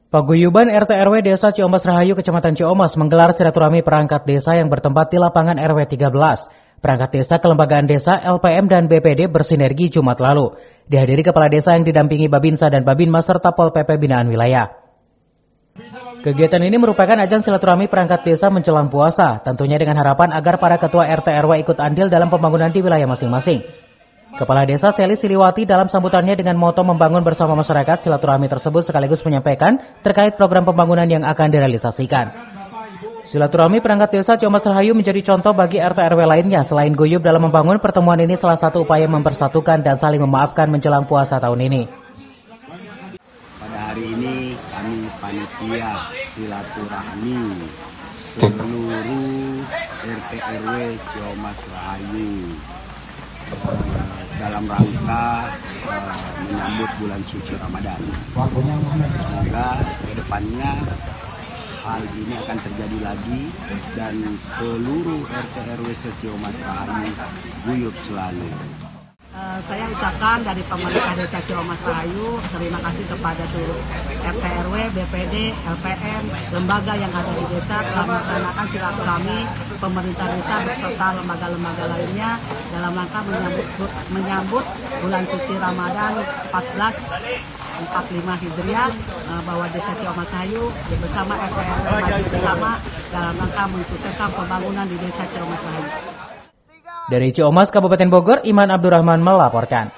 Paguyuban RT RW Desa Ciomas Rahayu, Kecamatan Ciomas menggelar silaturahmi perangkat desa yang bertempat di lapangan RW 13. Perangkat desa, kelembagaan desa, LPM, dan BPD bersinergi Jumat lalu. Dihadiri kepala desa yang didampingi Babinsa dan Babinmas serta Pol PP Binaan Wilayah. Kegiatan ini merupakan ajang silaturahmi perangkat desa menjelang puasa, tentunya dengan harapan agar para ketua RT RW ikut andil dalam pembangunan di wilayah masing-masing. Kepala Desa Seli Siliwati dalam sambutannya dengan moto membangun bersama masyarakat, silaturahmi tersebut sekaligus menyampaikan terkait program pembangunan yang akan direalisasikan. Silaturahmi perangkat desa Ciomas Rahayu menjadi contoh bagi RT RW lainnya. Selain guyub dalam membangun, pertemuan ini salah satu upaya mempersatukan dan saling memaafkan menjelang puasa tahun ini. Pada hari ini kami panitia silaturahmi seluruh RT RW Ciomas Rahayu dalam rangka menyambut bulan suci Ramadan. Semoga ke depannya hal ini akan terjadi lagi dan seluruh RT RW Ciomas Rahayu guyub selalu. Saya ucapkan dari pemerintah Desa Ciomas Rahayu terima kasih kepada seluruh RT RW, BPD, LPM, lembaga yang ada di desa telah melaksanakan silaturahmi pemerintah desa beserta lembaga-lembaga lainnya dalam rangka menyambut bulan suci Ramadan 1445 Hijriah, bahwa Desa Ciomas Rahayu bersama RT RW maju bersama dalam rangka mensukseskan pembangunan di Desa Ciomas Rahayu. Dari Ciomas, Kabupaten Bogor, Iman Abdurrahman melaporkan.